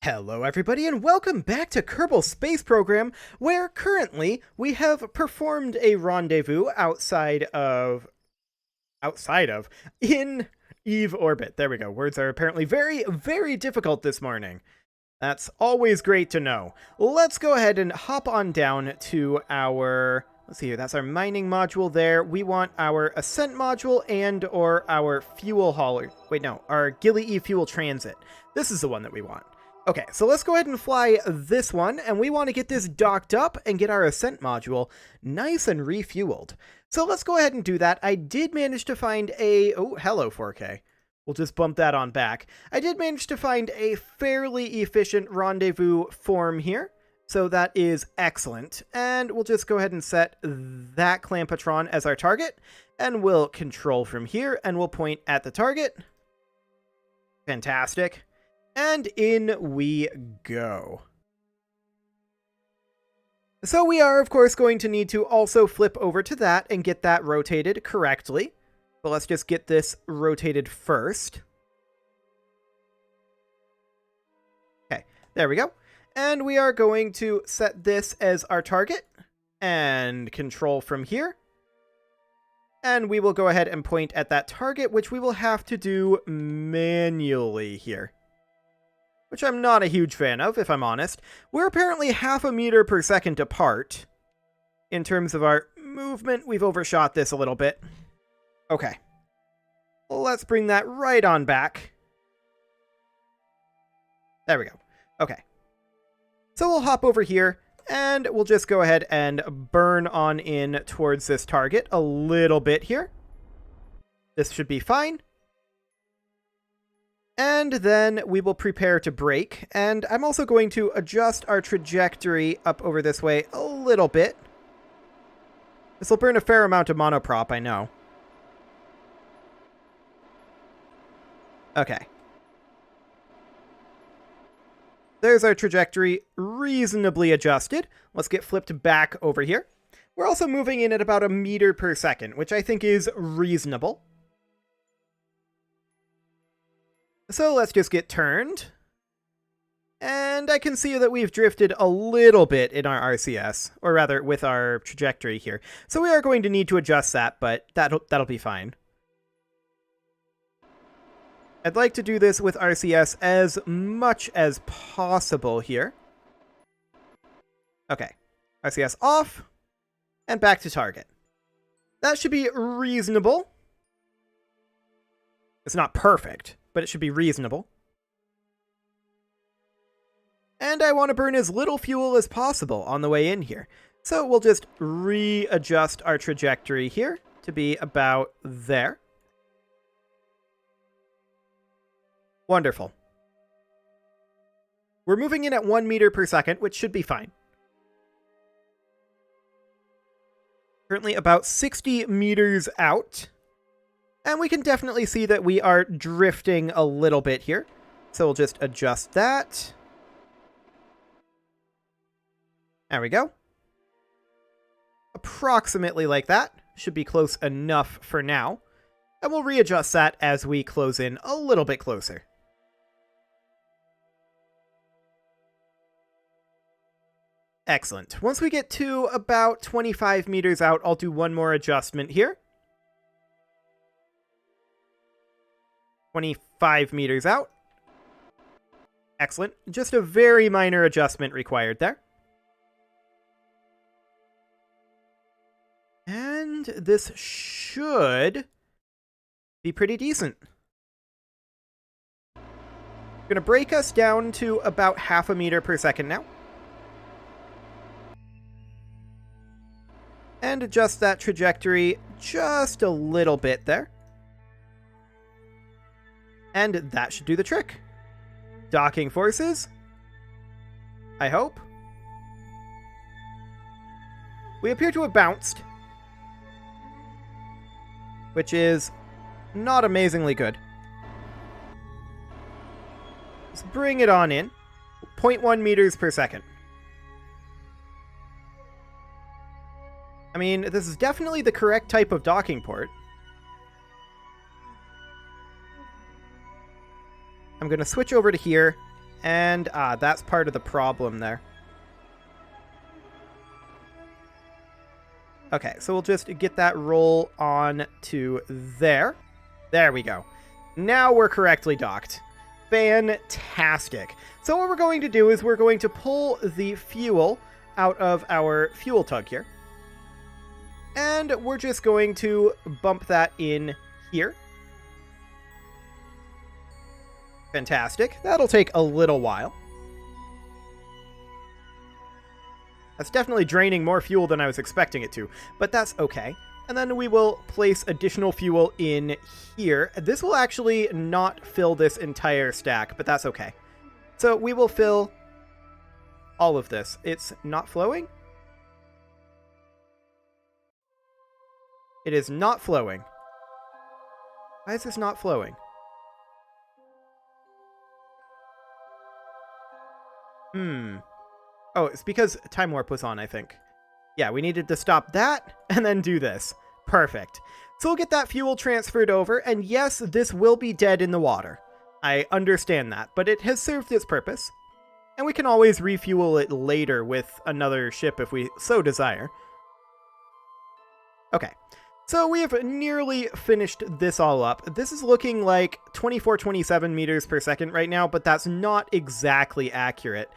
Hello everybody and welcome back to Kerbal Space Program, where currently we have performed a rendezvous in Eve orbit. There we go. Words are apparently very difficult this morning. That's always great to know. Let's go ahead and hop on down to our, let's see here, that's our mining module there. We want our ascent module and or our fuel hauler. Wait, no, our Gilly E fuel transit. This is the one that we want. Okay, so let's go ahead and fly this one, and we want to get this docked up and get our ascent module nice and refueled. So let's go ahead and do that. I did manage to find a... Oh, hello, 4K. We'll just bump that on back. I did manage to find a fairly efficient rendezvous form here, so that is excellent. And we'll just go ahead and set that Clampatron as our target, and we'll control from here, and we'll point at the target. Fantastic. And in we go. So we are, of course, going to need to also flip over to that and get that rotated correctly. But let's just get this rotated first. Okay, there we go. And we are going to set this as our target and control from here. And we will go ahead and point at that target, which we will have to do manually here. Which I'm not a huge fan of, if I'm honest. We're apparently half a meter per second apart. In terms of our movement, we've overshot this a little bit. Okay. Let's bring that right on back. There we go. Okay. So we'll hop over here, and we'll just go ahead and burn on in towards this target a little bit here. This should be fine. And then we will prepare to brake, and I'm also going to adjust our trajectory up over this way a little bit. This will burn a fair amount of monoprop, I know. Okay. There's our trajectory reasonably adjusted. Let's get flipped back over here. We're also moving in at about a meter per second, which I think is reasonable. So let's just get turned. And I can see that we've drifted a little bit in our RCS, or rather with our trajectory here. So we are going to need to adjust that, but that'll be fine. I'd like to do this with RCS as much as possible here. Okay, RCS off, and back to target. That should be reasonable. It's not perfect, but it should be reasonable. And I want to burn as little fuel as possible on the way in here. So we'll just readjust our trajectory here to be about there. Wonderful. We're moving in at 1 meter per second, which should be fine. Currently about 60 meters out. And we can definitely see that we are drifting a little bit here. So we'll just adjust that. There we go. Approximately like that. Should be close enough for now. And we'll readjust that as we close in a little bit closer. Excellent. Once we get to about 25 meters out, I'll do one more adjustment here. 25 meters out. Excellent. Just a very minor adjustment required there. And this should be pretty decent. Going to brake us down to about half a meter per second now. And adjust that trajectory just a little bit there. And that should do the trick. Docking forces. I hope. We appear to have bounced. Which is not amazingly good. Let's bring it on in. 0.1 meters per second. I mean, this is definitely the correct type of docking port. I'm going to switch over to here, And that's part of the problem there. Okay, so we'll just get that roll on to there. There we go. Now we're correctly docked. Fantastic. So what we're going to do is we're going to pull the fuel out of our fuel tug here. And we're just going to bump that in here. Fantastic. That'll take a little while. That's definitely draining more fuel than I was expecting it to, but that's okay. And then we will place additional fuel in here. This will actually not fill this entire stack, but that's okay. So we will fill all of this. It's not flowing? It is not flowing. Why is this not flowing? Oh, it's because Time Warp was on, I think. Yeah, we needed to stop that and then do this. Perfect. So we'll get that fuel transferred over, and yes, this will be dead in the water. I understand that, but it has served its purpose. And we can always refuel it later with another ship if we so desire. Okay, so we have nearly finished this all up. This is looking like 24-27 meters per second right now, but that's not exactly accurate.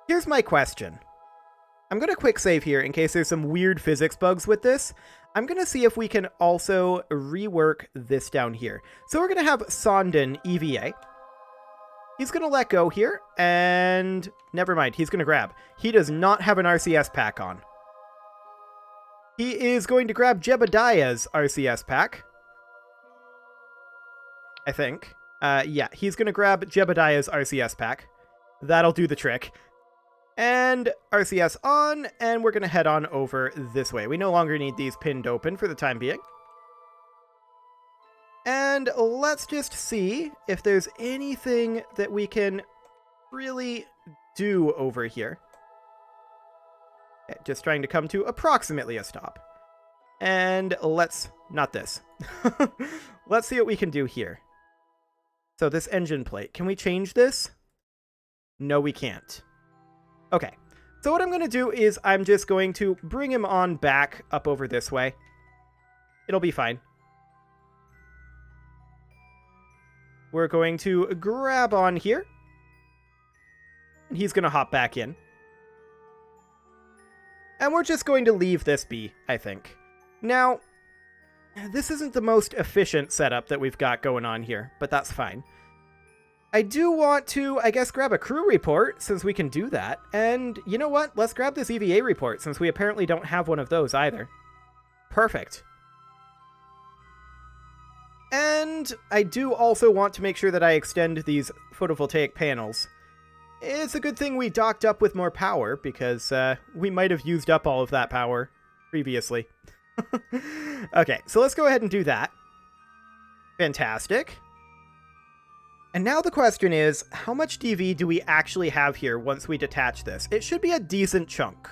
Here's my question. I'm going to quick save here in case there's some weird physics bugs with this. I'm going to see if we can also rework this down here. So we're going to have Sonden EVA. He's going to let go here, and never mind, he's going to grab. He does not have an RCS pack on. He is going to grab Jebediah's RCS pack. I think. Yeah, he's going to grab Jebediah's RCS pack. That'll do the trick. And RCS on, and we're going to head on over this way. We no longer need these pinned open for the time being. And let's just see if there's anything that we can really do over here. Okay, just trying to come to approximately a stop. And let's... not this. Let's see what we can do here. So this engine plate, can we change this? No, we can't. Okay, so what I'm going to do is I'm just going to bring him on back up over this way. It'll be fine. We're going to grab on here. And he's going to hop back in. And we're just going to leave this be, I think. Now, this isn't the most efficient setup that we've got going on here, but that's fine. I do want to, I guess, grab a crew report, since we can do that. And you know what? Let's grab this EVA report, since we apparently don't have one of those either. Perfect. And I do also want to make sure that I extend these photovoltaic panels. It's a good thing we docked up with more power, because we might have used up all of that power previously. Okay, so let's go ahead and do that. Fantastic. And now the question is, how much DV do we actually have here once we detach this? It should be a decent chunk.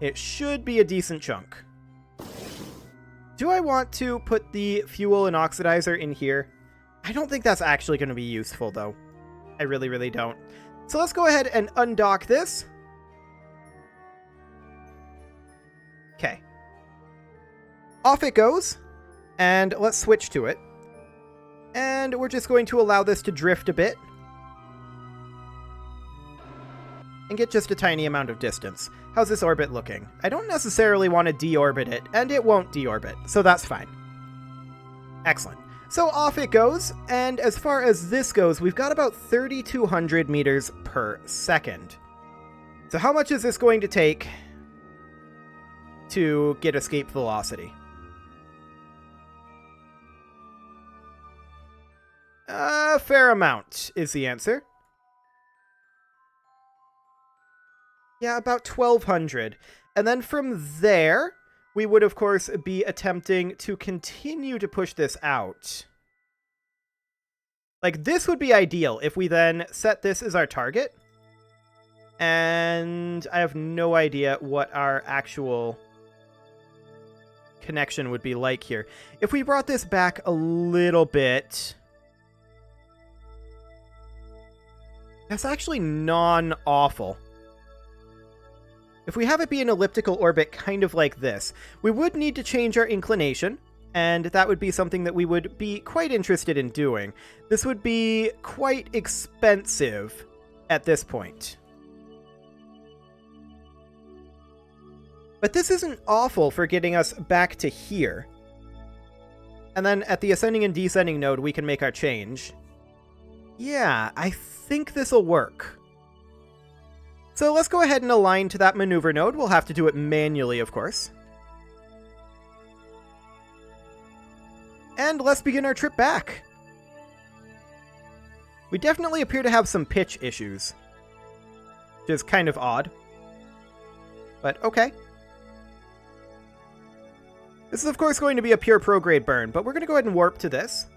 It should be a decent chunk. Do I want to put the fuel and oxidizer in here? I don't think that's actually going to be useful, though. I really, really don't. So let's go ahead and undock this. Okay. Off it goes. And let's switch to it. And we're just going to allow this to drift a bit. And get just a tiny amount of distance. How's this orbit looking? I don't necessarily want to deorbit it, and it won't deorbit, so that's fine. Excellent. So off it goes, and as far as this goes, we've got about 3,200 meters per second. So how much is this going to take to get escape velocity? A fair amount is the answer. Yeah, about 1,200. And then from there, we would, of course, be attempting to continue to push this out. Like, this would be ideal if we then set this as our target. And I have no idea what our actual connection would be like here. If we brought this back a little bit... That's actually non-awful. If we have it be an elliptical orbit kind of like this, we would need to change our inclination, and that would be something that we would be quite interested in doing. This would be quite expensive at this point. But this isn't awful for getting us back to here. And then at the ascending and descending node, we can make our change. Yeah, I think this'll work. So let's go ahead and align to that maneuver node. We'll have to do it manually, of course. And let's begin our trip back. We definitely appear to have some pitch issues, which is kind of odd. But okay. This is, of course, going to be a pure prograde burn, but we're going to go ahead and warp to this.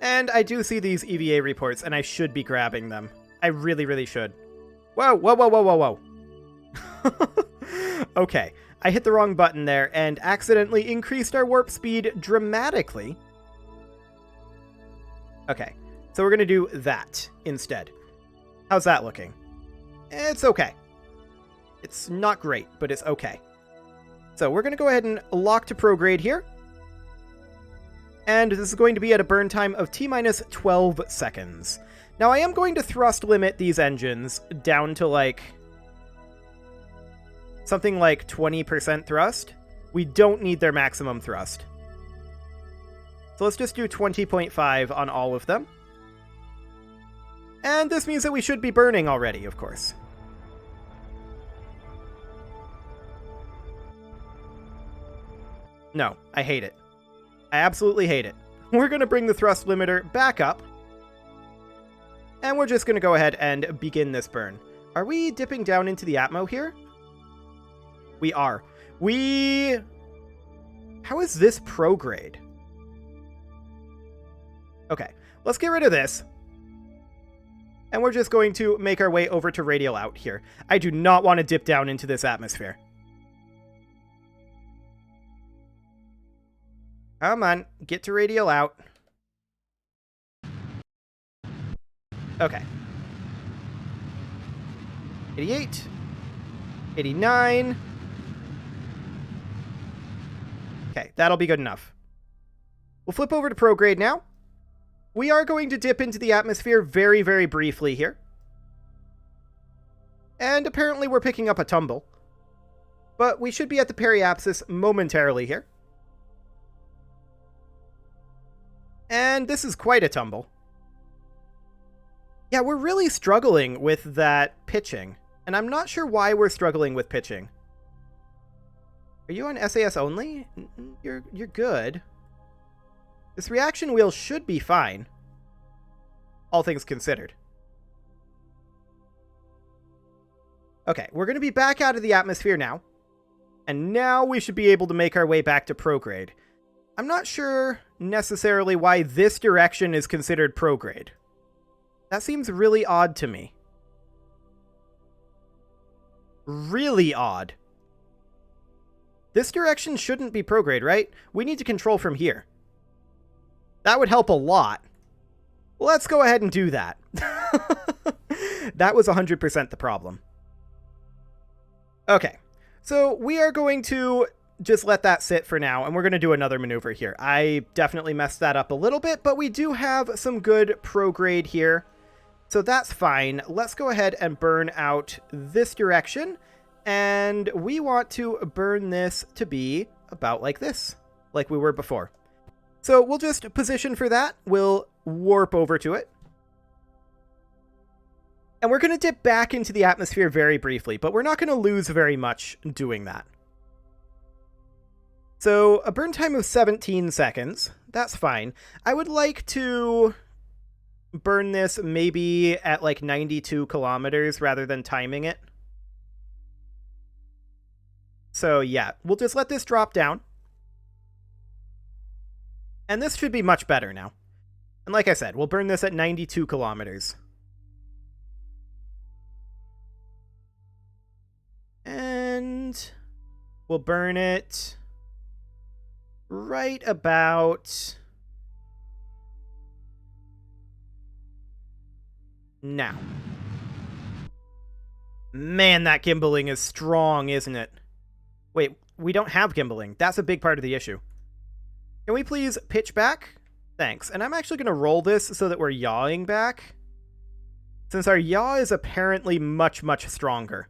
And I do see these EVA reports, and I should be grabbing them. I really, really should. Whoa, whoa, whoa, whoa, whoa, whoa. Okay, I hit the wrong button there and accidentally increased our warp speed dramatically. Okay, so we're going to do that instead. How's that looking? It's okay. It's not great, but it's okay. So we're going to go ahead and lock to prograde here. And this is going to be at a burn time of T-minus 12 seconds. Now I am going to thrust limit these engines down to like something like 20% thrust. We don't need their maximum thrust. So let's just do 20.5 on all of them. And this means that we should be burning already, of course. No, I hate it. I absolutely hate it. We're going to bring the thrust limiter back up. And we're just going to go ahead and begin this burn. Are we dipping down into the Atmo here? We are. How is this prograde? Okay, let's get rid of this. And we're just going to make our way over to radial out here. I do not want to dip down into this atmosphere. Come on, get to radial out. Okay. 88. 89. Okay, that'll be good enough. We'll flip over to prograde now. We are going to dip into the atmosphere very, very briefly here. And apparently we're picking up a tumble. But we should be at the periapsis momentarily here. And this is quite a tumble. Yeah, we're really struggling with that pitching. And I'm not sure why we're struggling with pitching. Are you on SAS only? You're good. This reaction wheel should be fine. All things considered. Okay, we're going to be back out of the atmosphere now. And now we should be able to make our way back to prograde. I'm not sure necessarily why this direction is considered prograde. That seems really odd to me. Really odd. This direction shouldn't be prograde, right? We need to control from here. That would help a lot. Let's go ahead and do that. That was 100% the problem. Okay, so we are going to just let that sit for now, and we're going to do another maneuver here. I definitely messed that up a little bit, but we do have some good prograde here, so that's fine. Let's go ahead and burn out this direction, and we want to burn this to be about like this, like we were before. So we'll just position for that. We'll warp over to it. And we're going to dip back into the atmosphere very briefly, but we're not going to lose very much doing that. So a burn time of 17 seconds. That's fine. I would like to burn this maybe at like 92 kilometers rather than timing it. So yeah, we'll just let this drop down. And this should be much better now. And like I said, we'll burn this at 92 kilometers. And we'll burn it right about Now. Man, that gimbaling is strong, isn't it? Wait, we don't have gimbaling. That's a big part of the issue. Can we please pitch back? Thanks. And I'm actually going to roll this so that we're yawing back, since our yaw is apparently much, much stronger.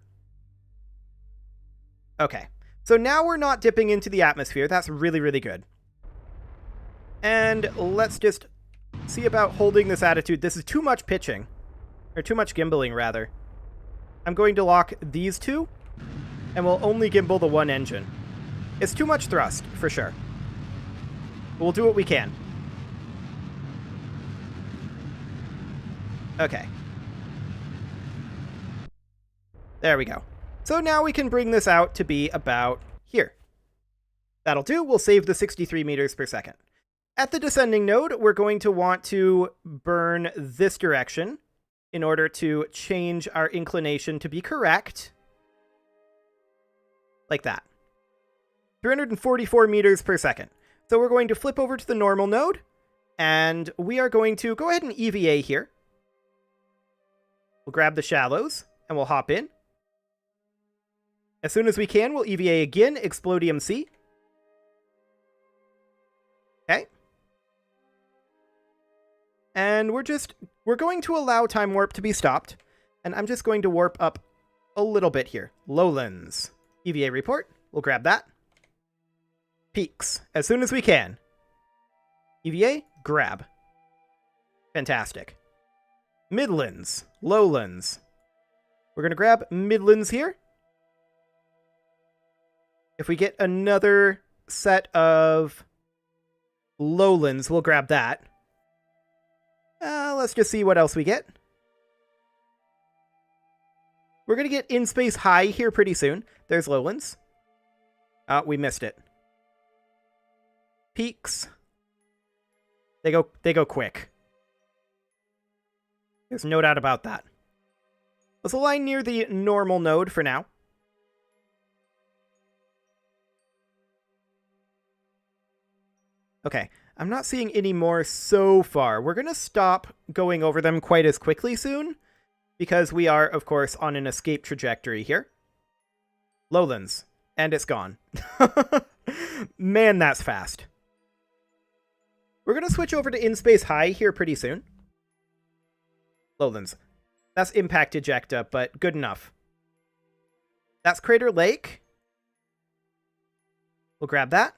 Okay. So now we're not dipping into the atmosphere. That's really, really good. And let's just see about holding this attitude. This is too much pitching. Or too much gimbaling, rather. I'm going to lock these two, and we'll only gimbal the one engine. It's too much thrust, for sure. We'll do what we can. Okay. There we go. So now we can bring this out to be about here. That'll do. We'll save the 63 meters per second. At the descending node, we're going to want to burn this direction in order to change our inclination to be correct. Like that. 344 meters per second. So we're going to flip over to the normal node, and we are going to go ahead and EVA here. We'll grab the shallows, and we'll hop in. As soon as we can, we'll EVA again, Explodium C. Okay. And we're going to allow time warp to be stopped, and I'm just going to warp up a little bit here. Lowlands. EVA report. We'll grab that. Peaks. As soon as we can. EVA, grab. Fantastic. Midlands. Lowlands. We're going to grab Midlands here. If we get another set of Lowlands, we'll grab that. Let's just see what else we get. We're going to get in space high here pretty soon. There's Lowlands. We missed it. Peaks. They go quick. There's no doubt about that. Let's align near the normal node for now. Okay, I'm not seeing any more so far. We're going to stop going over them quite as quickly soon, because we are, of course, on an escape trajectory here. Lowlands. And it's gone. Man, that's fast. We're going to switch over to in-space high here pretty soon. Lowlands. That's impact ejecta, but good enough. That's Crater Lake. We'll grab that.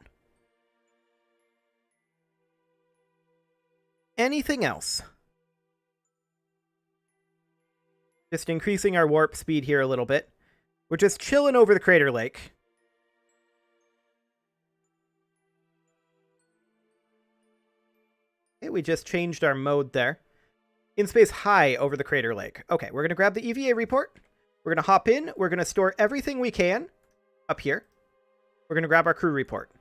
Anything else? Just increasing our warp speed here a little bit. We're just chilling over the Crater Lake. Okay, we just changed our mode there. In space high over the Crater Lake. Okay, we're going to grab the EVA report. We're going to hop in. We're going to store everything we can up here. We're going to grab our crew report.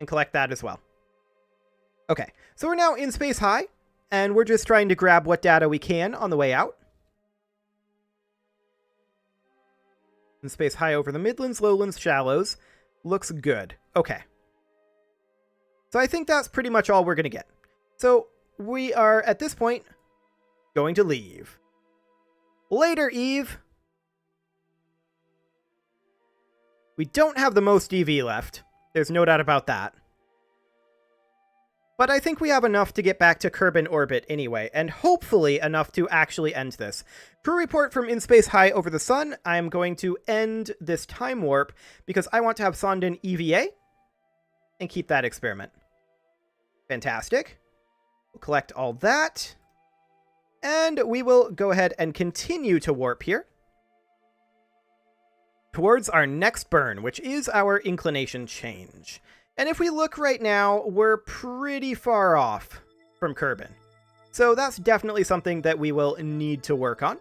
And collect that as well. Okay, so we're now in space high, and we're just trying to grab what data we can on the way out. In space high over the Midlands, Lowlands, Shallows. Looks good. Okay. So I think that's pretty much all we're going to get. So we are, at this point, going to leave. Later, Eve. We don't have the most EV left. There's no doubt about that. But I think we have enough to get back to Kerbin orbit anyway, and hopefully enough to actually end this. Crew report from in space high over the sun. I'm going to end this time warp because I want to have Sonden EVA and keep that experiment. Fantastic. We'll collect all that. And we will go ahead and continue to warp here towards our next burn, which is our inclination change. And if we look right now, we're pretty far off from Kerbin. So that's definitely something that we will need to work on.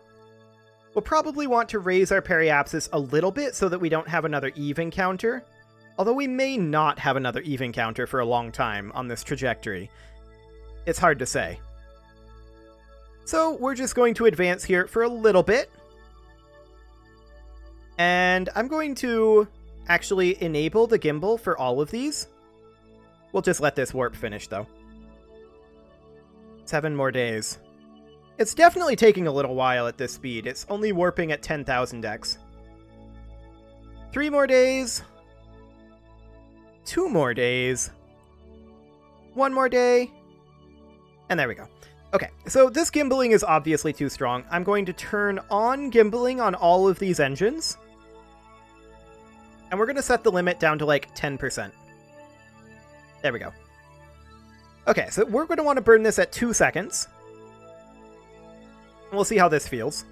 We'll probably want to raise our periapsis a little bit so that we don't have another Eve encounter. Although we may not have another Eve encounter for a long time on this trajectory. It's hard to say. So we're just going to advance here for a little bit. And I'm going to actually enable the gimbal for all of these. We'll just let this warp finish, though. 7 more days. It's definitely taking a little while at this speed. It's only warping at 10,000 X. 3 more days. 2 more days. 1 more day. And there we go. Okay, so this gimbaling is obviously too strong. I'm going to turn on gimbaling on all of these engines. And we're going to set the limit down to like 10%. There we go. Okay, so we're going to want to burn this at 2 seconds. We'll see how this feels.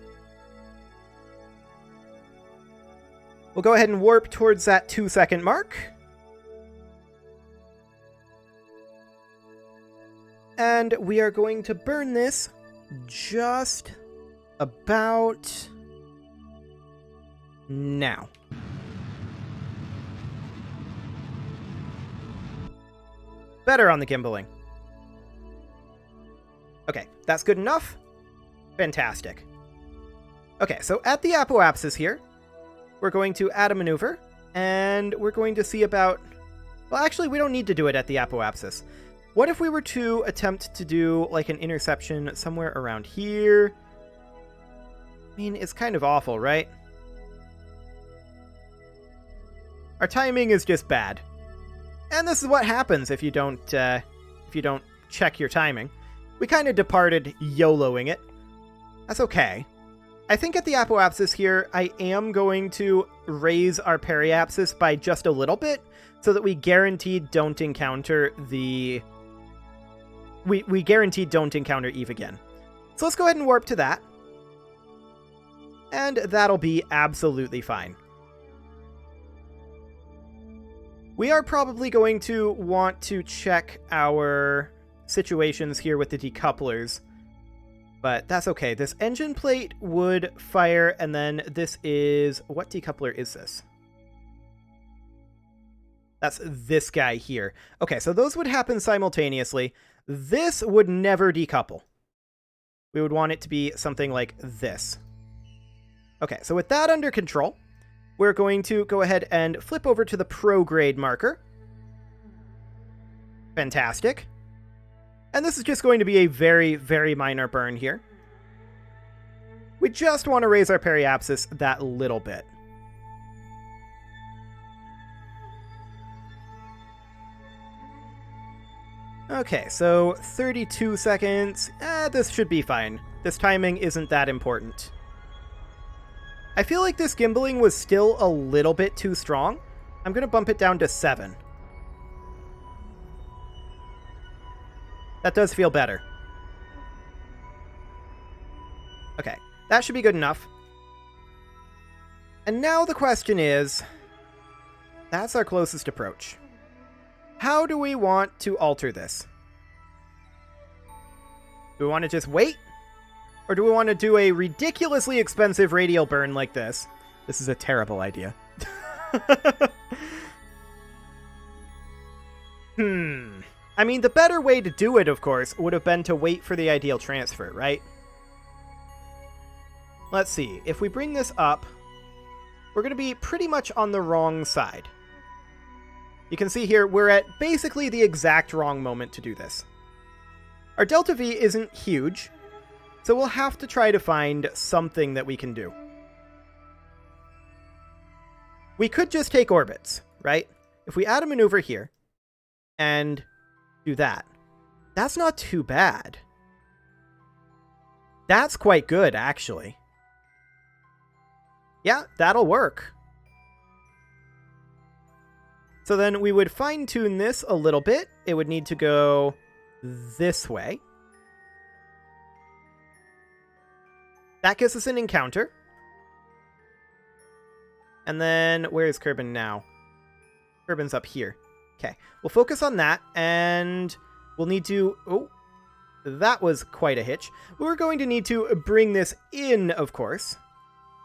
We'll go ahead and warp towards that 2-second mark. And we are going to burn this just about now. Better on the gimbaling. Okay, that's good enough. Fantastic. Okay, so at the apoapsis here, we're going to add a maneuver, and we're going to see about... Well, actually, we don't need to do it at the apoapsis. What if we were to attempt to do, like, an interception somewhere around here? I mean, it's kind of awful, right? Our timing is just bad. And this is what happens if you don't check your timing. We kind of departed YOLOing it. That's okay. I think at the apoapsis here, I am going to raise our periapsis by just a little bit, so that we guaranteed don't encounter the... We guaranteed don't encounter Eve again. So let's go ahead and warp to that. And that'll be absolutely fine. We are probably going to want to check our situations here with the decouplers. But that's okay. This engine plate would fire, and then this is... What decoupler is this? That's this guy here. Okay, so those would happen simultaneously. This would never decouple. We would want it to be something like this. Okay, so with that under control, we're going to go ahead and flip over to the prograde marker. Fantastic. And this is just going to be a very, very minor burn here. We just want to raise our periapsis that little bit. Okay, so 32 seconds. This should be fine. This timing isn't that important. I feel like this gimbaling was still a little bit too strong. I'm going to bump it down to 7. That does feel better. Okay, that should be good enough. And now the question is, that's our closest approach. How do we want to alter this? Do we want to just wait? Or do we want to do a ridiculously expensive radial burn like this? This is a terrible idea. I mean, the better way to do it, of course, would have been to wait for the ideal transfer, right? Let's see. If we bring this up, we're going to be pretty much on the wrong side. You can see here, we're at basically the exact wrong moment to do this. Our delta V isn't huge, so we'll have to try to find something that we can do. We could just take orbits, right? If we add a maneuver here and do that, that's not too bad. That's quite good, actually. Yeah, that'll work. So then we would fine-tune this a little bit. It would need to go this way. That gives us an encounter. And then, where is Kerbin now? Kerbin's up here. Okay, we'll focus on that, and we'll need to... Oh, that was quite a hitch. We're going to need to bring this in, of course.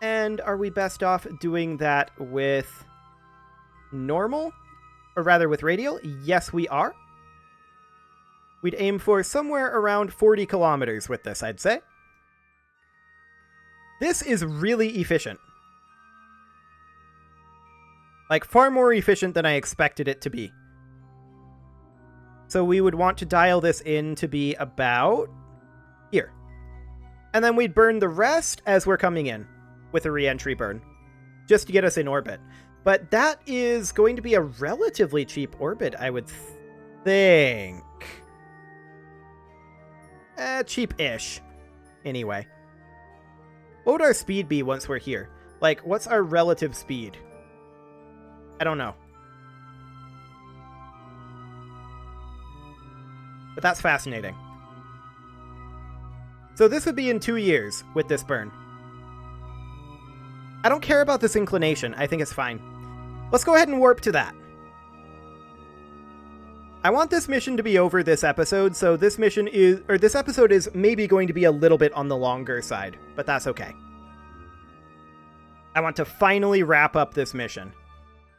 And are we best off doing that with normal? Or rather with radial? Yes, we are. We'd aim for somewhere around 40 kilometers with this, I'd say. This is really efficient. Like, far more efficient than I expected it to be. So we would want to dial this in to be about here. And then we'd burn the rest as we're coming in with a re-entry burn, just to get us in orbit. But that is going to be a relatively cheap orbit, I would think. Cheap-ish. Anyway. What would our speed be once we're here? Like, what's our relative speed? I don't know. But that's fascinating. So this would be in 2 years with this burn. I don't care about this inclination. I think it's fine. Let's go ahead and warp to that. I want this mission to be over this episode, so this episode is maybe going to be a little bit on the longer side, but that's okay. I want to finally wrap up this mission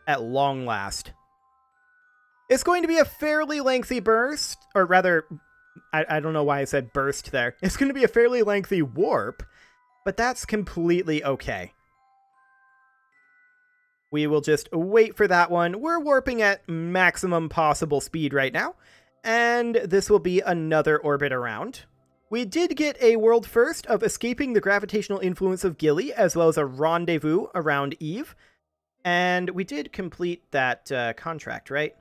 at long last. It's going to be a fairly lengthy burst, or rather, I don't know why I said burst there. It's going to be a fairly lengthy warp, but that's completely okay. We will just wait for that one. We're warping at maximum possible speed right now, and this will be another orbit around. We did get a world first of escaping the gravitational influence of Gilly, as well as a rendezvous around Eve, and we did complete that contract, right?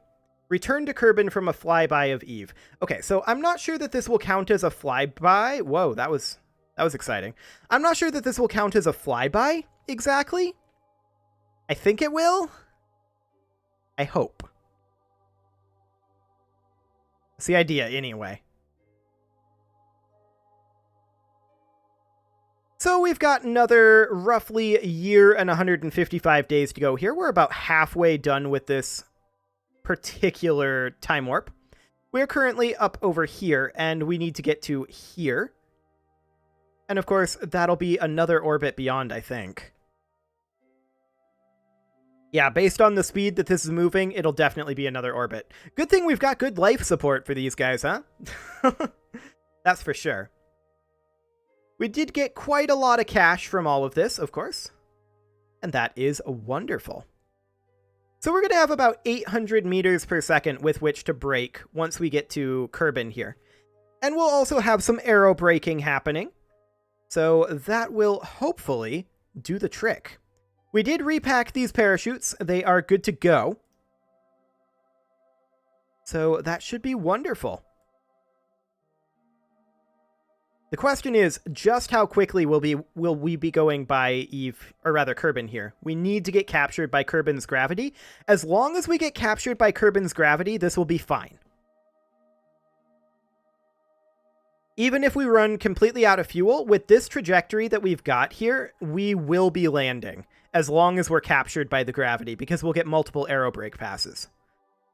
Return to Kerbin from a flyby of Eve. Okay, so I'm not sure that this will count as a flyby. Whoa, that was exciting. I'm not sure that this will count as a flyby exactly. I think it will. I hope. That's the idea, anyway. So we've got another roughly a year and 155 days to go here. We're about halfway done with this particular time warp. We're currently up over here, and we need to get to here. And of course, that'll be another orbit beyond, I think. Yeah, based on the speed that this is moving, it'll definitely be another orbit. Good thing we've got good life support for these guys, huh? That's for sure. We did get quite a lot of cash from all of this, of course. And that is wonderful. So we're going to have about 800 meters per second with which to brake once we get to Kerbin here. And we'll also have some aero braking happening. So that will hopefully do the trick. We did repack these parachutes. They are good to go. So that should be wonderful. The question is, just how quickly will we be going by Eve, or rather Kerbin here? We need to get captured by Kerbin's gravity. As long as we get captured by Kerbin's gravity, this will be fine. Even if we run completely out of fuel, with this trajectory that we've got here, we will be landing, as long as we're captured by the gravity, because we'll get multiple aero brake passes.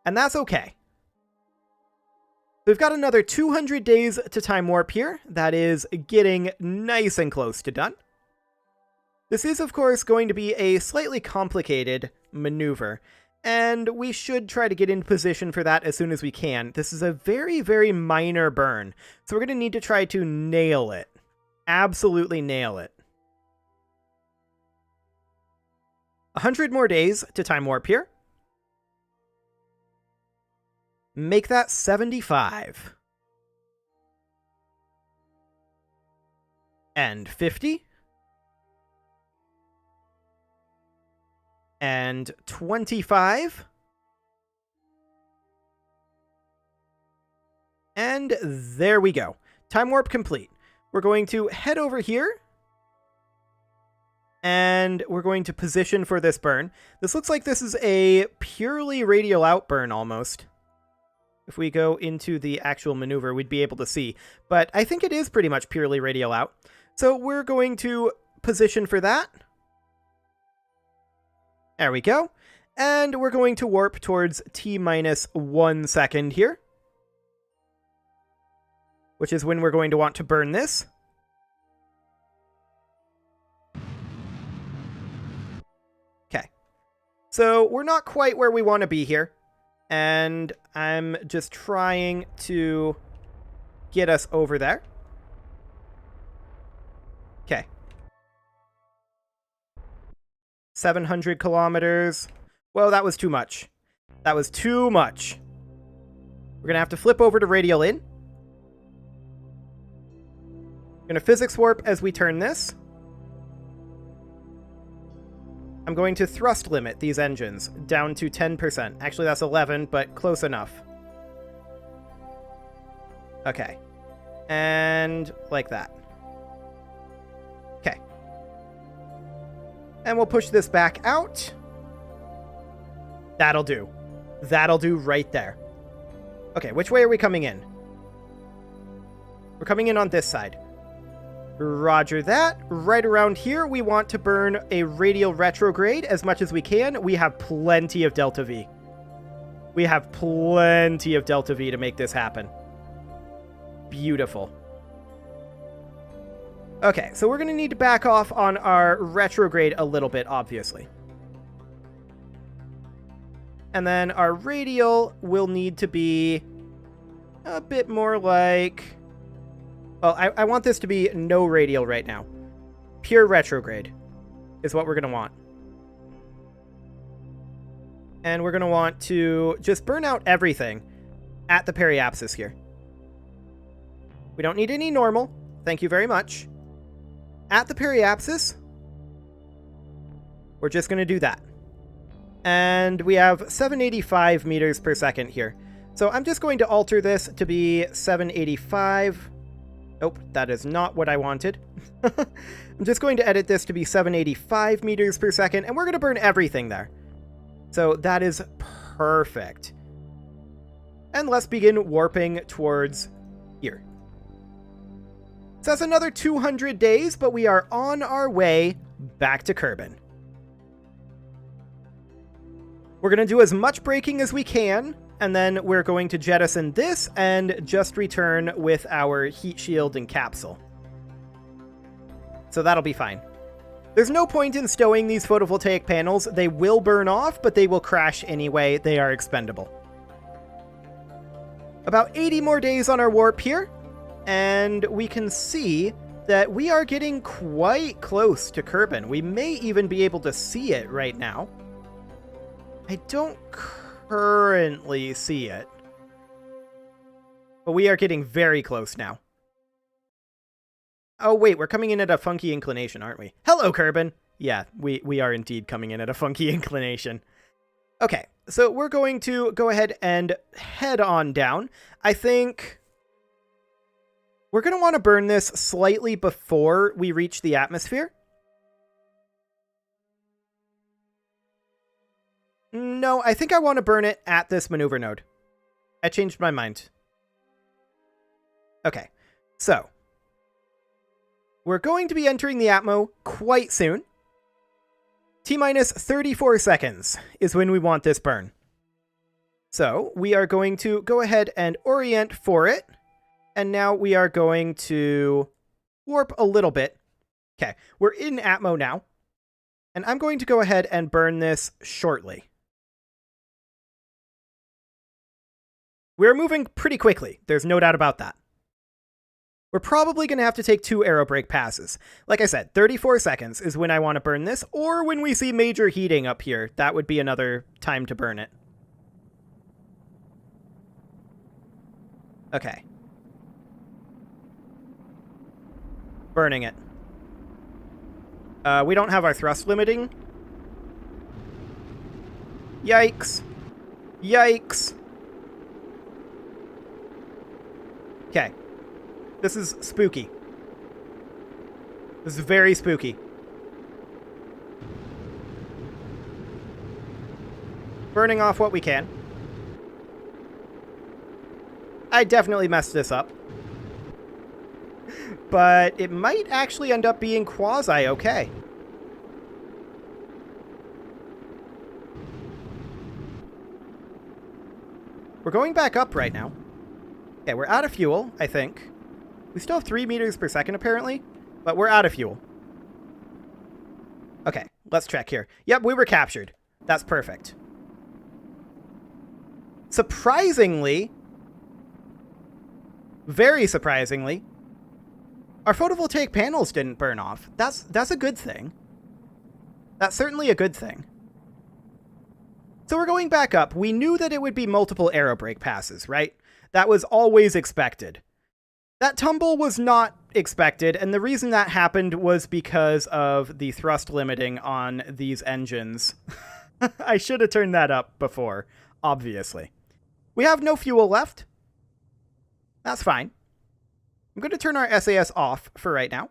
And that's okay. We've got another 200 days to time warp here. That is getting nice and close to done. This is, of course, going to be a slightly complicated maneuver, and we should try to get in position for that as soon as we can. This is a very, very minor burn, so we're going to need to try to nail it. Absolutely nail it. 100 more days to time warp here. Make that 75. And 50. And 25. And there we go. Time warp complete. We're going to head over here. And we're going to position for this burn. This looks like this is a purely radial out burn almost. If we go into the actual maneuver, we'd be able to see. But I think it is pretty much purely radial out. So we're going to position for that. There we go. And we're going to warp towards T-minus 1 second here. Which is when we're going to want to burn this. Okay. So we're not quite where we want to be here. And I'm just trying to get us over there. Okay. 700 kilometers. Whoa, that was too much. That was too much. We're going to have to flip over to radial in. We're going to physics warp as we turn this. I'm going to thrust limit these engines down to 10%. Actually, that's 11, but close enough. Okay. And like that. Okay. And we'll push this back out. That'll do. That'll do right there. Okay, which way are we coming in? We're coming in on this side. Roger that. Right around here, we want to burn a radial retrograde as much as we can. We have plenty of Delta V. We have plenty of Delta V to make this happen. Beautiful. Okay, so we're going to need to back off on our retrograde a little bit, obviously. And then our radial will need to be a bit more like... Well, I want this to be no radial right now. Pure retrograde is what we're going to want. And we're going to want to just burn out everything at the periapsis here. We don't need any normal. Thank you very much. At the periapsis, we're just going to do that. And we have 785 meters per second here. So I'm just going to alter this to be 785. Nope, that is not what I wanted. I'm just going to edit this to be 785 meters per second, and we're going to burn everything there. So that is perfect. And let's begin warping towards here. So that's another 200 days, but we are on our way back to Kerbal. We're going to do as much braking as we can, and then we're going to jettison this and just return with our heat shield and capsule. So that'll be fine. There's no point in stowing these photovoltaic panels. They will burn off, but they will crash anyway. They are expendable. About 80 more days on our warp here, and we can see that we are getting quite close to Kerbal. We may even be able to see it right now. I don't currently see it, but we are getting very close now. Oh wait, we're coming in at a funky inclination, aren't we? Hello, Kerbal. Yeah, we are indeed coming in at a funky inclination. Okay, so we're going to go ahead and head on down. I think we're going to want to burn this slightly before we reach the atmosphere. No, I think I want to burn it at this maneuver node. I changed my mind. Okay, so we're going to be entering the Atmo quite soon. T-minus 34 seconds is when we want this burn. So we are going to go ahead and orient for it. And now we are going to warp a little bit. Okay, we're in Atmo now. And I'm going to go ahead and burn this shortly. We're moving pretty quickly. There's no doubt about that. We're probably going to have to take 2 aerobrake passes. Like I said, 34 seconds is when I want to burn this, or when we see major heating up here. That would be another time to burn it. Okay. Burning it. We don't have our thrust limiting. Yikes. Yikes. Okay. This is spooky. This is very spooky. Burning off what we can. I definitely messed this up. But it might actually end up being quasi-okay. We're going back up right now. Okay, we're out of fuel, I think. We still have 3 meters per second, apparently. But we're out of fuel. Okay, let's check here. Yep, we were captured. That's perfect. Surprisingly, very surprisingly, our photovoltaic panels didn't burn off. That's a good thing. That's certainly a good thing. So we're going back up. We knew that it would be multiple aerobrake passes, right? That was always expected. That tumble was not expected, and the reason that happened was because of the thrust limiting on these engines. I should have turned that up before, obviously. We have no fuel left. That's fine. I'm going to turn our SAS off for right now.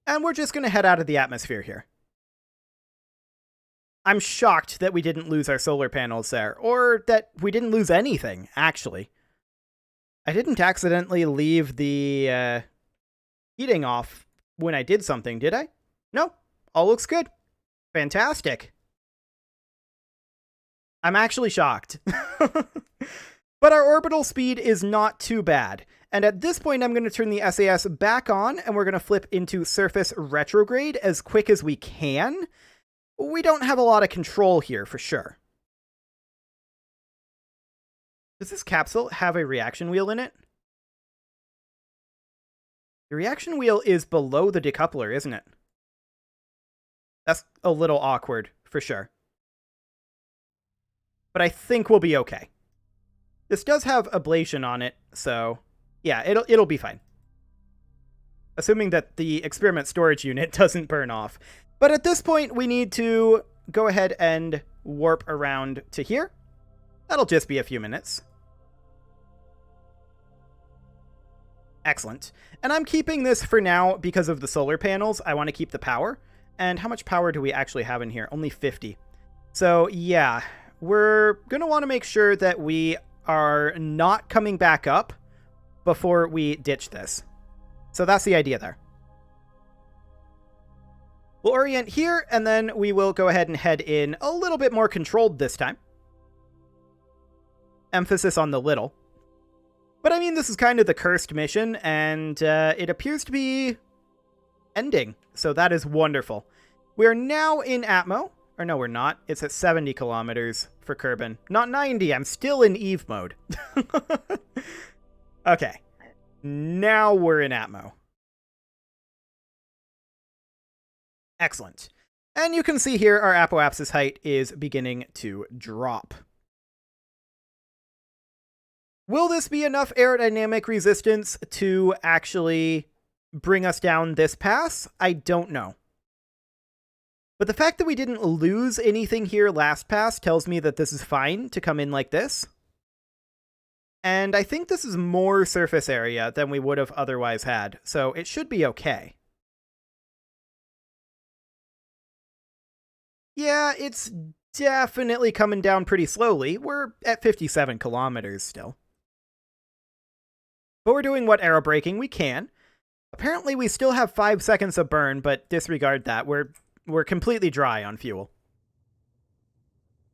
And we're just going to head out of the atmosphere here. I'm shocked that we didn't lose our solar panels there, or that we didn't lose anything, actually. I didn't accidentally leave the heating off when I did something, did I? No, all looks good. Fantastic. I'm actually shocked. But our orbital speed is not too bad. And at this point, I'm going to turn the SAS back on, and we're going to flip into surface retrograde as quick as we can. We don't have a lot of control here, for sure. Does this capsule have a reaction wheel in it? The reaction wheel is below the decoupler, isn't it? That's a little awkward, for sure. But I think we'll be okay. This does have ablation on it, so yeah, it'll be fine. Assuming that the experiment storage unit doesn't burn off. But at this point, we need to go ahead and warp around to here. That'll just be a few minutes. Excellent. And I'm keeping this for now because of the solar panels. I want to keep the power. And how much power do we actually have in here? Only 50. So yeah, we're going to want to make sure that we are not coming back up before we ditch this. So that's the idea there. We'll orient here, and then we will go ahead and head in a little bit more controlled this time. Emphasis on the little. But I mean, this is kind of the cursed mission, and it appears to be ending. So that is wonderful. We are now in Atmo. Or no, we're not. It's at 70 kilometers for Kerbin. Not 90. I'm still in Eve mode. Okay. Now we're in Atmo. Excellent. And you can see here our apoapsis height is beginning to drop. Will this be enough aerodynamic resistance to actually bring us down this pass? I don't know. But the fact that we didn't lose anything here last pass tells me that this is fine to come in like this. And I think this is more surface area than we would have otherwise had, so it should be okay. Yeah, it's definitely coming down pretty slowly. We're at 57 kilometers still. But we're doing what aerobraking we can. Apparently we still have 5 seconds of burn, but disregard that. We're completely dry on fuel.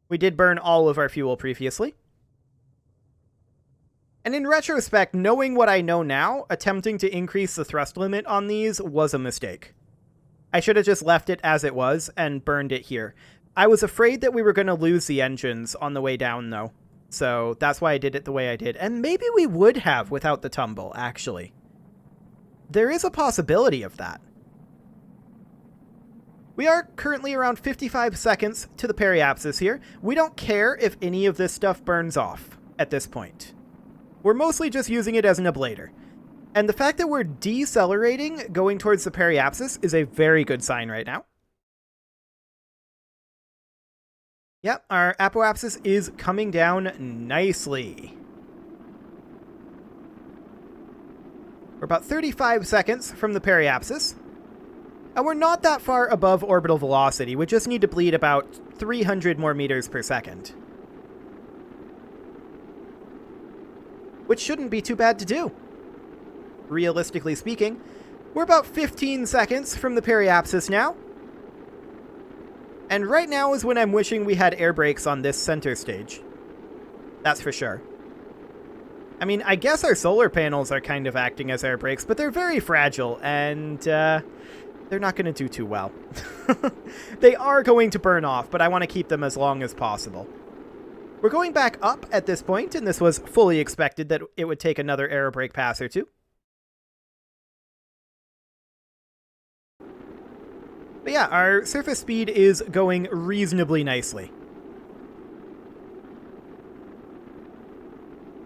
We did burn all of our fuel previously. And in retrospect, knowing what I know now, attempting to increase the thrust limit on these was a mistake. I should have just left it as it was and burned it here. I was afraid that we were going to lose the engines on the way down, though. So that's why I did it the way I did. And maybe we would have without the tumble, actually. There is a possibility of that. We are currently around 55 seconds to the periapsis here. We don't care if any of this stuff burns off at this point. We're mostly just using it as an ablator. And the fact that we're decelerating going towards the periapsis is a very good sign right now. Yep, our apoapsis is coming down nicely. We're about 35 seconds from the periapsis. And we're not that far above orbital velocity. We just need to bleed about 300 more meters per second. Which shouldn't be too bad to do. Realistically speaking, we're about 15 seconds from the periapsis now. And right now is when I'm wishing we had air brakes on this center stage. That's for sure. I mean, I guess our solar panels are kind of acting as air brakes, but they're very fragile, and they're not going to do too well. They are going to burn off, but I want to keep them as long as possible. We're going back up at this point, and this was fully expected that it would take another air brake pass or two. But yeah, our surface speed is going reasonably nicely.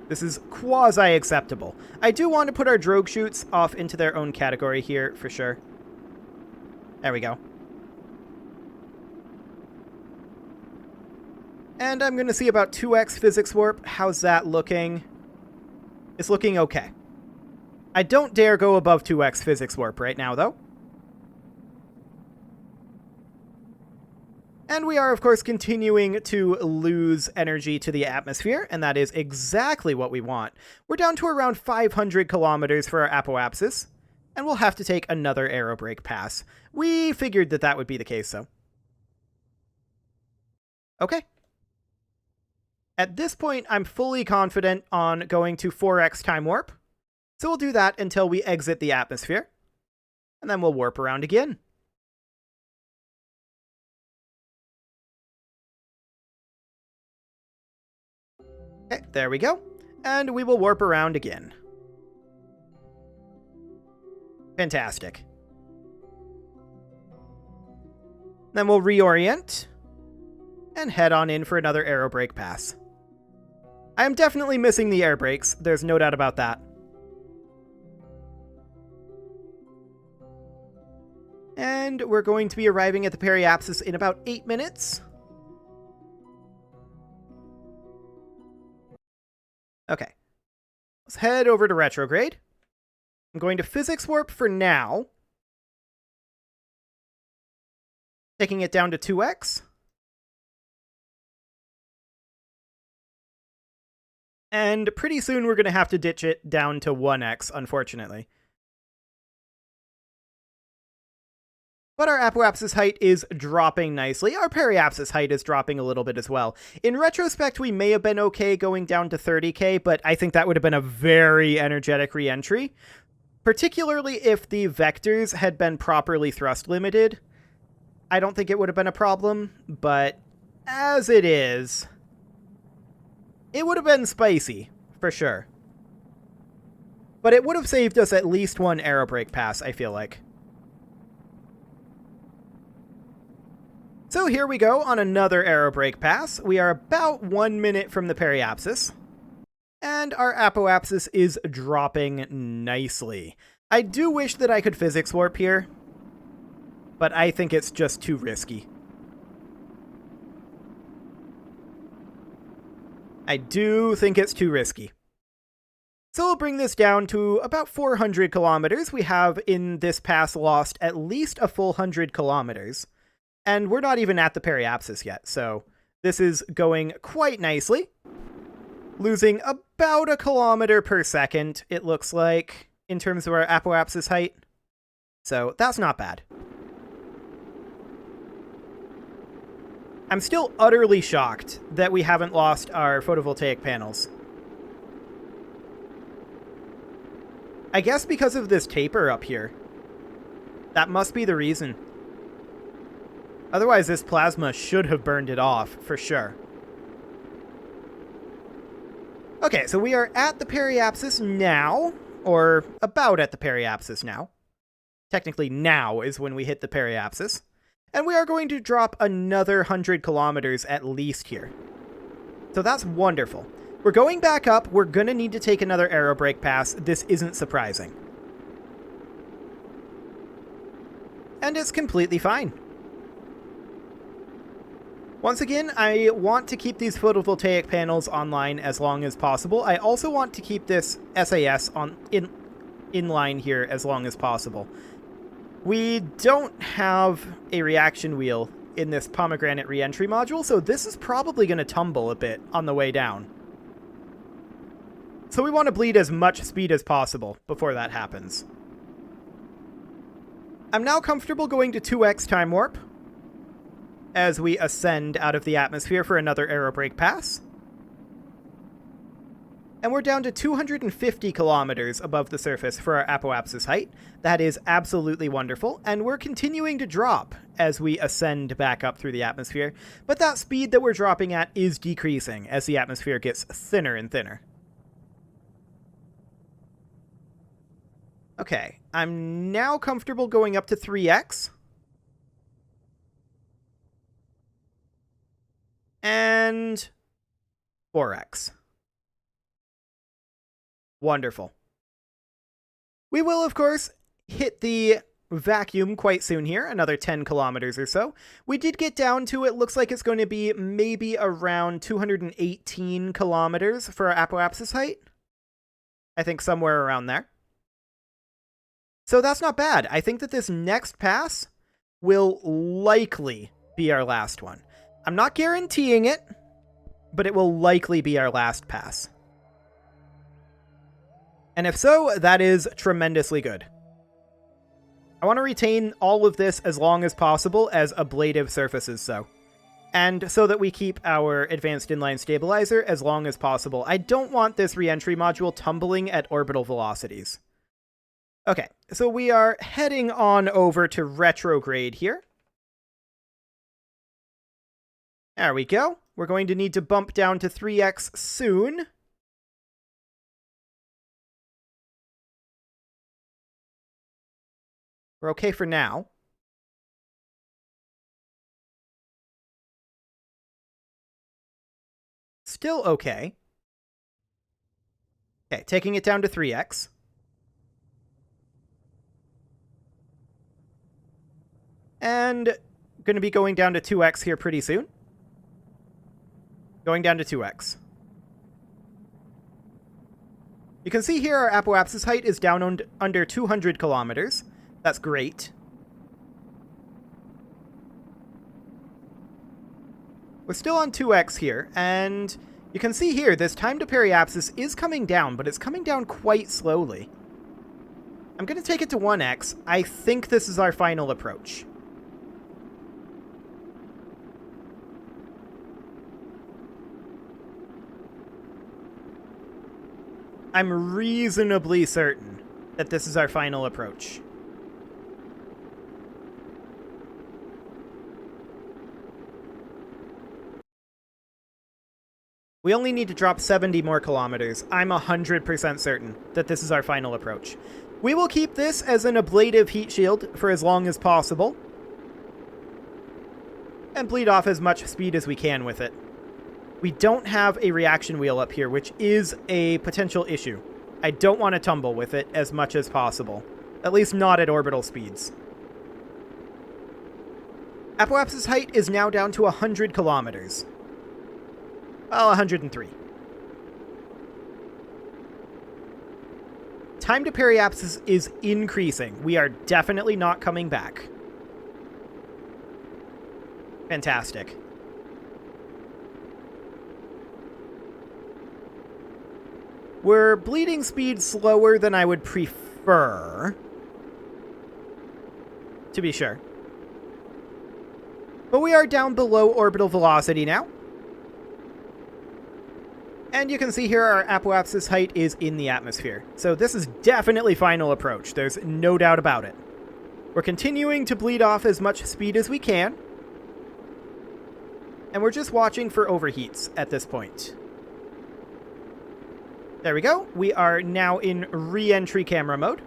This is quasi-acceptable. I do want to put our drogue chutes off into their own category here, for sure. There we go. And I'm going to see about 2x physics warp. How's that looking? It's looking okay. I don't dare go above 2x physics warp right now, though. And we are, of course, continuing to lose energy to the atmosphere, and that is exactly what we want. We're down to around 500 kilometers for our apoapsis, and we'll have to take another aerobrake pass. We figured that that would be the case, though. Okay. At this point, I'm fully confident on going to 4x time warp, so we'll do that until we exit the atmosphere, and then we'll warp around again. Okay, there we go. And we will warp around again. Fantastic. Then we'll reorient and head on in for another aerobrake pass. I am definitely missing the air brakes. There's no doubt about that. And we're going to be arriving at the periapsis in about 8 minutes. Okay, let's head over to retrograde. I'm going to physics warp for now, taking it down to 2x. And pretty soon we're going to have to ditch it down to 1x, unfortunately. But our apoapsis height is dropping nicely. Our periapsis height is dropping a little bit as well. In retrospect, we may have been okay going down to 30k, but I think that would have been a very energetic re-entry. Particularly if the vectors had been properly thrust limited. I don't think it would have been a problem, but as it is, it would have been spicy, for sure. But it would have saved us at least one aerobrake pass, I feel like. So here we go on another aerobrake pass. We are about 1 minute from the periapsis. And our apoapsis is dropping nicely. I do wish that I could physics warp here, but I think it's just too risky. I do think it's too risky. So we'll bring this down to about 400 kilometers. We have in this pass lost at least a full 100 kilometers. And we're not even at the periapsis yet, so this is going quite nicely. Losing about a kilometer per second, it looks like, in terms of our apoapsis height. So that's not bad. I'm still utterly shocked that we haven't lost our photovoltaic panels. I guess because of this taper up here. That must be the reason. Otherwise, this plasma should have burned it off, for sure. Okay, so we are at the periapsis now, or about at the periapsis now. Technically, now is when we hit the periapsis. And we are going to drop another 100 kilometers at least here. So that's wonderful. We're going back up. We're going to need to take another aerobrake pass. This isn't surprising. And it's completely fine. Once again, I want to keep these photovoltaic panels online as long as possible. I also want to keep this SAS in line here as long as possible. We don't have a reaction wheel in this pomegranate reentry module, so this is probably going to tumble a bit on the way down. So we want to bleed as much speed as possible before that happens. I'm now comfortable going to 2x time warp as we ascend out of the atmosphere for another aerobrake pass. And we're down to 250 kilometers above the surface for our apoapsis height. That is absolutely wonderful, and we're continuing to drop as we ascend back up through the atmosphere, but that speed that we're dropping at is decreasing as the atmosphere gets thinner and thinner. Okay, I'm now comfortable going up to 3x. And 4x. Wonderful. We will, of course, hit the vacuum quite soon here, another 10 kilometers or so. We did get down to, it looks like it's going to be maybe around 218 kilometers for our apoapsis height. I think somewhere around there. So that's not bad. I think that this next pass will likely be our last one. I'm not guaranteeing it, but it will likely be our last pass. And if so, that is tremendously good. I want to retain all of this as long as possible as ablative surfaces, and so that we keep our advanced inline stabilizer as long as possible. I don't want this re-entry module tumbling at orbital velocities. Okay, so we are heading on over to retrograde here. There we go. We're going to need to bump down to 3x soon. We're okay for now. Still okay. Okay, taking it down to 3x. And going to be going down to 2x here pretty soon. Going down to 2x. You can see here our apoapsis height is down under 200 kilometers. That's great. We're still on 2x here, and you can see here this time to periapsis is coming down, but it's coming down quite slowly. I'm going to take it to 1x. I think this is our final approach. I'm reasonably certain that this is our final approach. We only need to drop 70 more kilometers. I'm 100% certain that this is our final approach. We will keep this as an ablative heat shield for as long as possible, and bleed off as much speed as we can with it. We don't have a reaction wheel up here, which is a potential issue. I don't want to tumble with it as much as possible. At least not at orbital speeds. Apoapsis height is now down to 100 kilometers. Well, 103. Time to periapsis is increasing. We are definitely not coming back. Fantastic. We're bleeding speed slower than I would prefer, to be sure. But we are down below orbital velocity now. And you can see here our apoapsis height is in the atmosphere. So this is definitely final approach. There's no doubt about it. We're continuing to bleed off as much speed as we can. And we're just watching for overheats at this point. There we go. We are now in re-entry camera mode.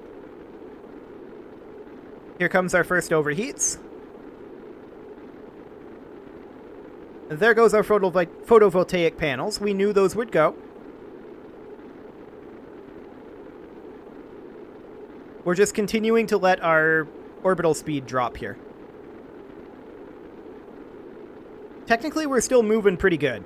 Here comes our first overheats. There goes our photovoltaic panels. We knew those would go. We're just continuing to let our orbital speed drop here. Technically, we're still moving pretty good.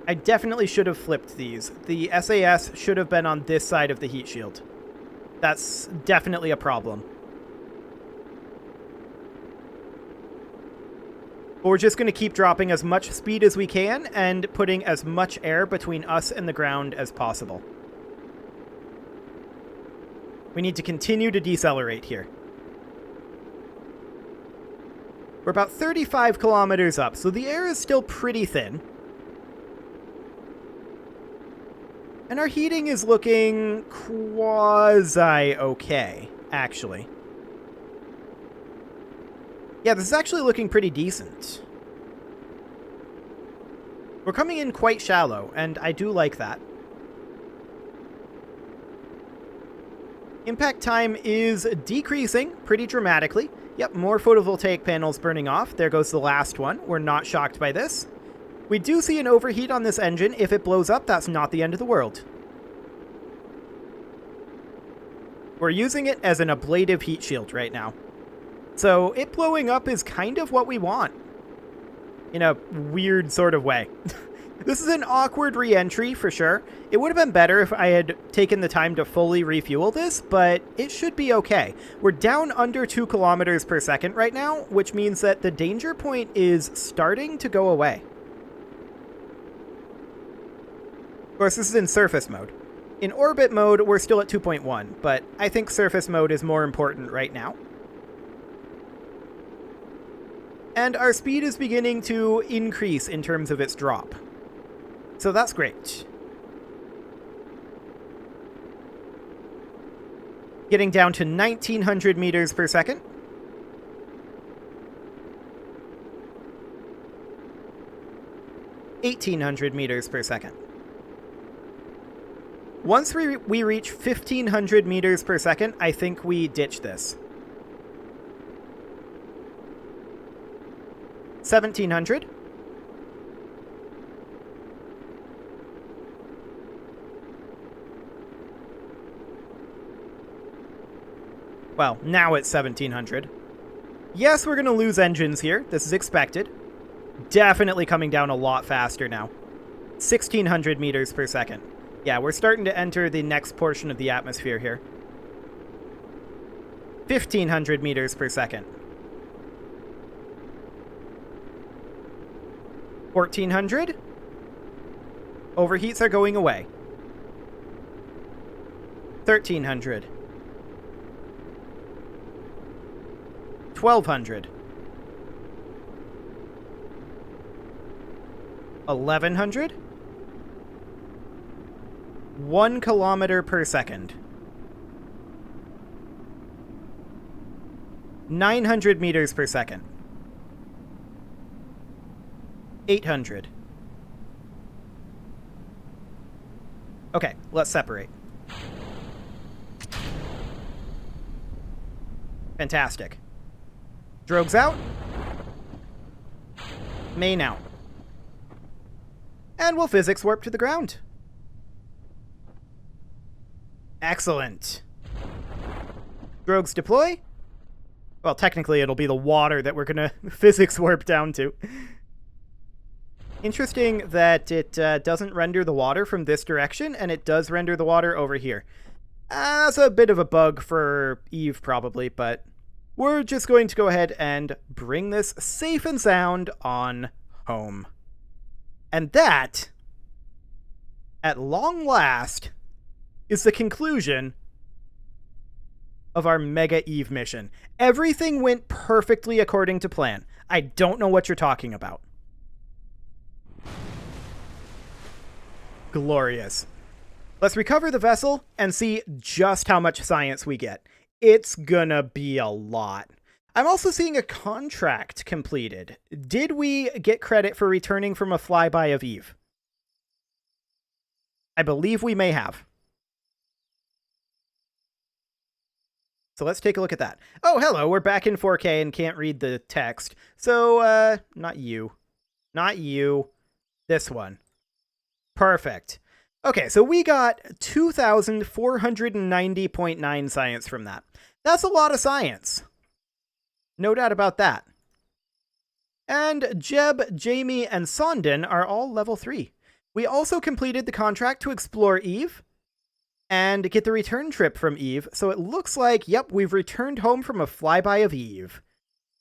I definitely should have flipped these. The SAS should have been on this side of the heat shield. That's definitely a problem. But we're just going to keep dropping as much speed as we can and putting as much air between us and the ground as possible. We need to continue to decelerate here. We're about 35 kilometers up, so the air is still pretty thin. And our heating is looking quasi-okay, actually. Yeah, this is actually looking pretty decent. We're coming in quite shallow, and I do like that. Impact time is decreasing pretty dramatically. Yep, more photovoltaic panels burning off. There goes the last one. We're not shocked by this. We do see an overheat on this engine. If it blows up, that's not the end of the world. We're using it as an ablative heat shield right now. So it blowing up is kind of what we want. In a weird sort of way. This is an awkward re-entry for sure. It would have been better if I had taken the time to fully refuel this, but it should be okay. We're down under 2 kilometers per second right now, which means that the danger point is starting to go away. Of course, this is in surface mode. In orbit mode, we're still at 2.1, but I think surface mode is more important right now. And our speed is beginning to increase in terms of its drop. So that's great. Getting down to 1900 meters per second. $1,800 meters per second. Once we reach 1500 meters per second, I think we ditch this. 1700. Well, now it's 1700. Yes, we're going to lose engines here. This is expected. Definitely coming down a lot faster now. 1600 meters per second. Yeah, we're starting to enter the next portion of the atmosphere here. 1500 meters per second. 1400. Overheats are going away. 1300. 1200. 1100. 1 kilometer per second. 900 meters per second. 800. Okay, let's separate. Fantastic. Drogues out. Main out. And we'll physics warp to the ground. Excellent. Drogues deploy. Well, technically it'll be the water that we're going to physics warp down to. Interesting that it doesn't render the water from this direction, and it does render the water over here. That's a bit of a bug for Eve, probably, but we're just going to go ahead and bring this safe and sound on home. And that, at long last, is the conclusion of our Mega Eve mission. Everything went perfectly according to plan. I don't know what you're talking about. Glorious. Let's recover the vessel and see just how much science we get. It's gonna be a lot. I'm also seeing a contract completed. Did we get credit for returning from a flyby of Eve? I believe we may have. So let's take a look at that. Oh, hello, we're back in 4K and can't read the text. So, not you. Not you. This one. Perfect. Okay, so we got 2,490.9 science from that. That's a lot of science. No doubt about that. And Jeb, Jamie, and Sondon are all level 3. We also completed the contract to explore Eve and get the return trip from Eve, so it looks like, yep, we've returned home from a flyby of Eve.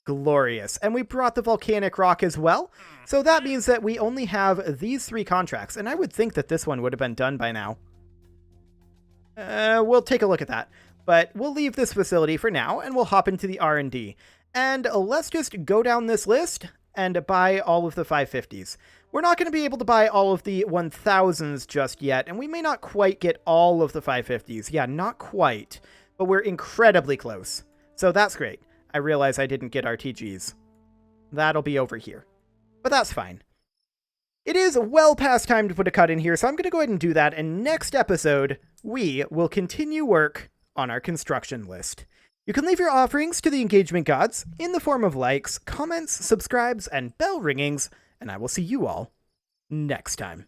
Glorious. And we brought the volcanic rock as well, so that means that we only have these 3 contracts, and I would think that this one would have been done by now. We'll take a look at that, but we'll leave this facility for now, and we'll hop into the R&D. And let's just go down this list and buy all of the 550s. We're not going to be able to buy all of the 1000s just yet, and we may not quite get all of the 550s. Yeah, not quite, but we're incredibly close. So that's great. I realize I didn't get RTGs. That'll be over here. But that's fine. It is well past time to put a cut in here, so I'm going to go ahead and do that, and next episode, we will continue work on our construction list. You can leave your offerings to the engagement gods in the form of likes, comments, subscribes, and bell ringings, and I will see you all next time.